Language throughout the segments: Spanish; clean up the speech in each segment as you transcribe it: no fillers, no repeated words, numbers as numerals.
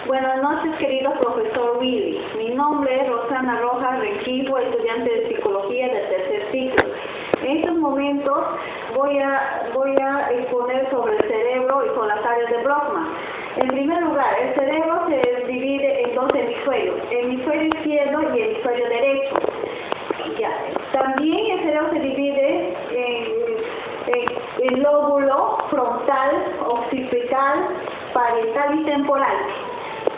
Buenas noches, querido profesor Willy. Mi nombre es Rosana Rojas Rengifo, estudiante de Psicología del tercer ciclo. En estos momentos voy a exponer sobre el cerebro y con las áreas de Brockman. En primer lugar, el cerebro se divide en dos hemisferios, el hemisferio izquierdo y el hemisferio derecho. También el cerebro se divide en lóbulo frontal, occipital, parietal y temporal.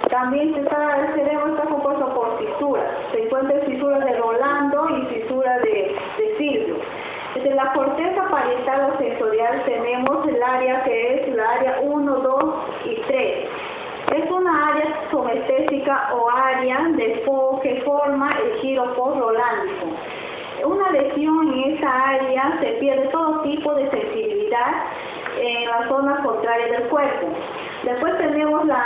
También el cerebro está compuesto por fisuras. Se encuentran fisuras de Rolando y fisuras de Silvio. Desde la corteza parietal o sensorial tenemos el área que es la área 1, 2 y 3. Es una área somestésica o área que forma el giro post-rolándico. Una lesión en esta área se pierde todo tipo de sensibilidad en las zonas contrarias del cuerpo. Después tenemos la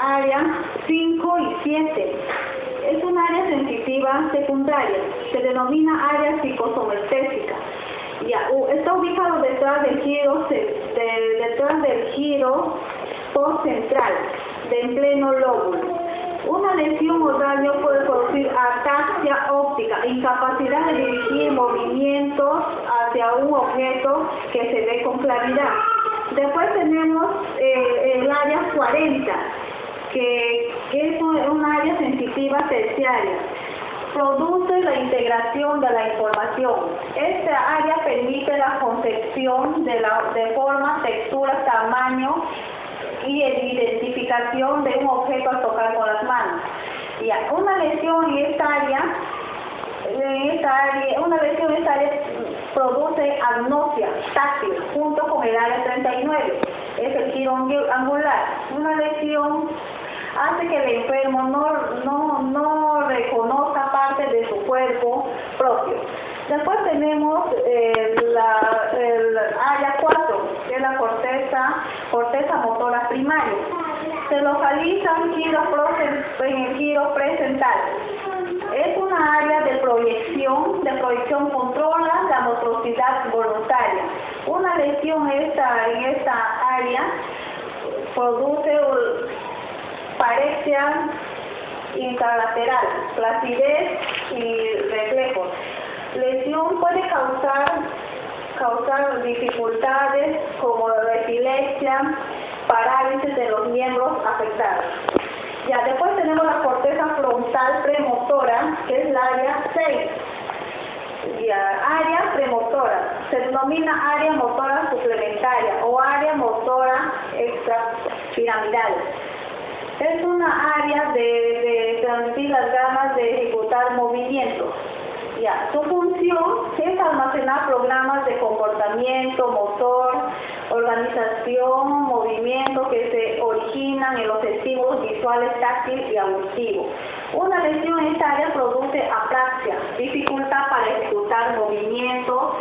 área 5 y 7. Es una área sensitiva secundaria. Se denomina área psicosomestésica. Está ubicado detrás del giro postcentral, en pleno lóbulo. Una lesión o daño puede producir ataxia óptica, incapacidad de dirigir movimientos hacia un objeto que se ve con claridad. Después tenemos el área 40, que es una área sensitiva terciaria. Produce la integración de la información. Esta área permite la concepción de forma, textura, tamaño y identificación de un objeto al tocar con las manos. Una lesión en esta área produce agnosia táctil junto con el área 39, es el giro angular. Una lesión hace que el enfermo no reconozca parte de su cuerpo propio. Después tenemos el área 4, que es la corteza motora primaria. Se localiza en el giro presental. Es una área de proyección controla la motricidad voluntaria. Una lesión en esta área produce parexia intralateral, flacidez y reflejos. Lesión puede causar dificultades como epilepsia, parálisis de los miembros afectados. Después tenemos la corteza frontal premotora, que es la área 6. Área premotora. Se denomina área motora suplementaria o área motora extrapiramidal. Es una área de transmitir las ganas de ejecutar movimientos. Su función es almacenar programas de comportamiento, motor, organización, movimiento que se originan en los estímulos visuales, táctiles y auditivos. Una lesión en esta área produce apraxia, dificultad para ejecutar movimientos,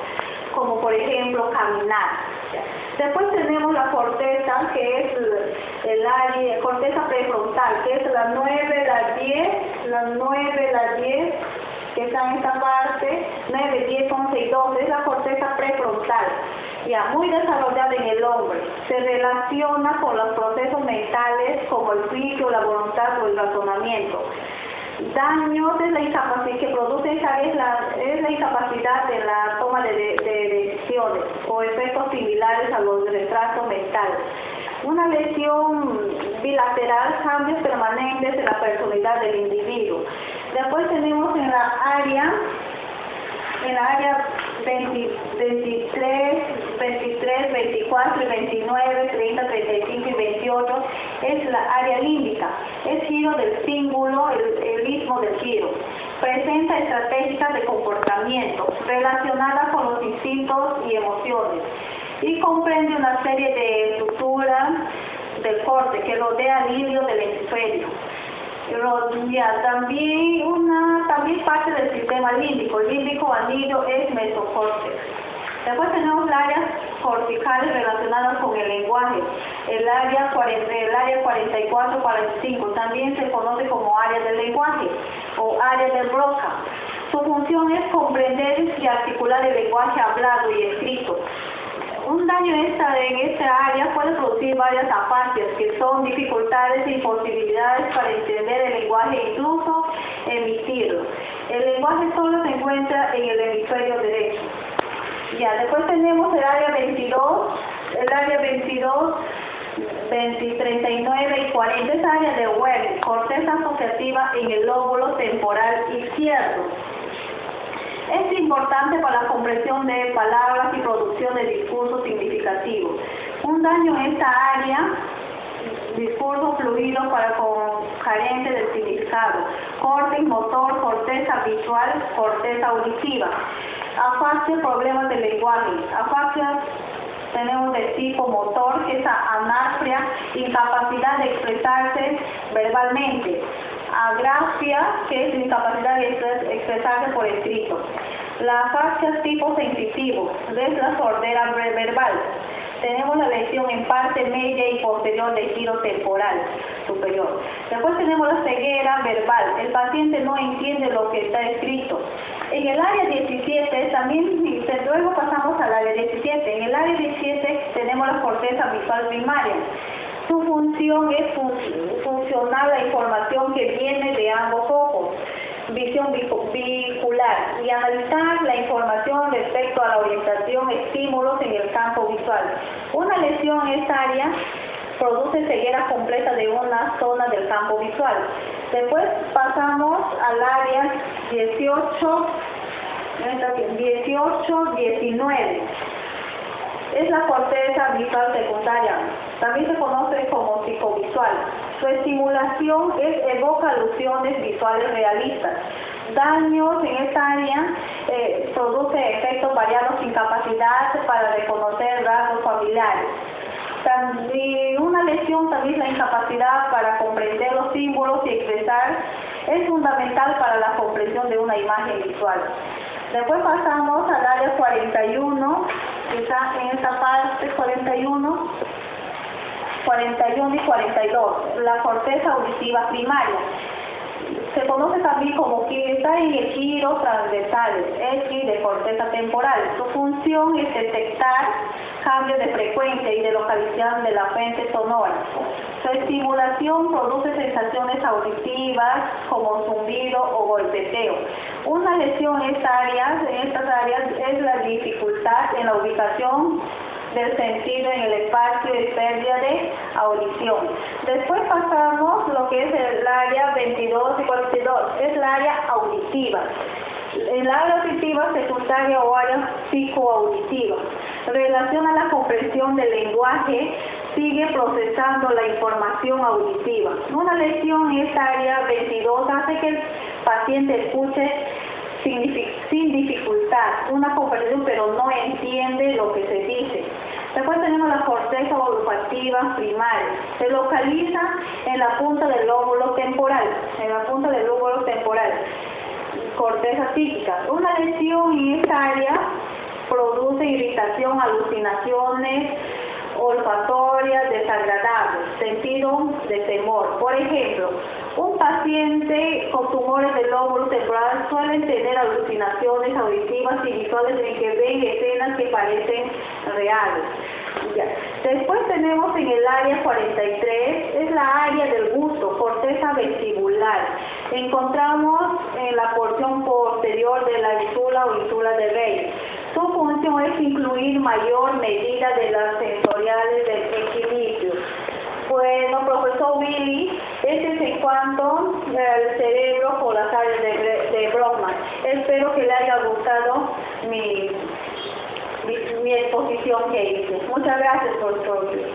como por ejemplo caminar. Después tenemos la corteza, que es el área, corteza prefrontal, que es la 9, la 10, que está en esta parte, 9, 10, 11 y 12, es la corteza prefrontal, muy desarrollada en el hombre. Se relaciona con los procesos mentales como el juicio, la voluntad o el razonamiento. Daños es la incapacidad que produce es la incapacidad en la toma de decisiones o efectos similares a los retrasos mentales. Una lesión bilateral, cambios permanentes en la personalidad del individuo. Después tenemos en la área 23, 24, 29, 30, 35 y 28 es la área límbica. Es giro del cíngulo, el istmo del giro. Presenta estratégicas de comportamiento relacionadas con los instintos y emociones y comprende una serie de estructuras del corte que rodea el hilo del hemisferio. También parte del sistema límbico. El límbico anillo es mesocórtex. Después tenemos las áreas corticales relacionadas con el lenguaje. El área 44-45 también se conoce como área del lenguaje o área del Broca. Su función es comprender y articular el lenguaje hablado y escrito. Un daño en esta área puede producir varias afasias, que son dificultades e imposibilidades habilidades para entender el lenguaje e incluso emitirlo. El lenguaje solo se encuentra en el hemisferio derecho. Ya, después tenemos el área 22, 39 y 40, es área de Webb, corteza asociativa en el lóbulo temporal izquierdo. Es importante para la comprensión de palabras y producción de discursos significativos. Un daño en esta área, discurso fluido para con carente de significado, córtex motor, corteza visual, corteza auditiva. Afasia, problemas del lenguaje. Afasia tenemos de tipo motor, que es anarquia, incapacidad de expresarse verbalmente. Agrafia, que es incapacidad de expresarse por escrito. La afasia tipo sensitivo, es la sordera verbal. Tenemos la lesión en parte media y posterior del giro temporal superior. Después tenemos la ceguera verbal. El paciente no entiende lo que está escrito. En el área 17, también, luego pasamos al área 17. En el área 17 tenemos la corteza visual primaria. Su función es funcionar la información que viene de ambos ojos, visión bicular, y analizar la información respecto a la orientación, estímulos en el campo visual. Una lesión en esta área produce ceguera completa de una zona del campo visual. Después pasamos al área 18, 19. Es la corteza visual secundaria. También se conoce como psicovisual. Su estimulación evoca alusiones visuales realistas. Daños en esta área produce efectos variados, incapacidad para reconocer rasgos familiares. También una lesión también la incapacidad para comprender los símbolos y expresar es fundamental para la comprensión de una imagen visual. Después pasamos al área 41, quizá en esta parte 41 y 42, la corteza auditiva primaria. Se conoce también como que está en el giro transversal, X de corteza temporal. Su función es detectar cambios de frecuencia y de localización de la fuente sonora. Su estimulación produce sensaciones auditivas como zumbido o golpeteo. Una lesión en estas áreas es la dificultad en la ubicación del sentido en el espacio y pérdida de audición. Después pasamos lo que es el área 22 y 42, es la área auditiva. En la área auditiva secundaria o área psicoauditiva, relaciona la comprensión del lenguaje, sigue procesando la información auditiva. Una lesión en esta área 22 hace que el paciente escuche sin dificultad una conversación, pero no entiende lo que se dice. Después tenemos la corteza olfativa primaria. Se localiza en la punta del lóbulo temporal, corteza psíquica. Una lesión en esta área produce irritación, alucinaciones olfatorias desagradables, sentido de temor. Por ejemplo, un paciente con tumores del lóbulo temporal suelen tener alucinaciones auditivas y visuales en que ven escenas que parecen reales. Ya. Después tenemos en el área 43, es la área del gusto, corteza vestibular. Encontramos en la porción posterior de la ínsula o ínsula de Rey. Su función es incluir mayor medida de las sensoriales del equilibrio. Bueno, profesor Willy, este es en cuanto al cerebro por las áreas de Brodmann. Espero que le haya gustado mi exposición que hice. Muchas gracias, profesor Willy.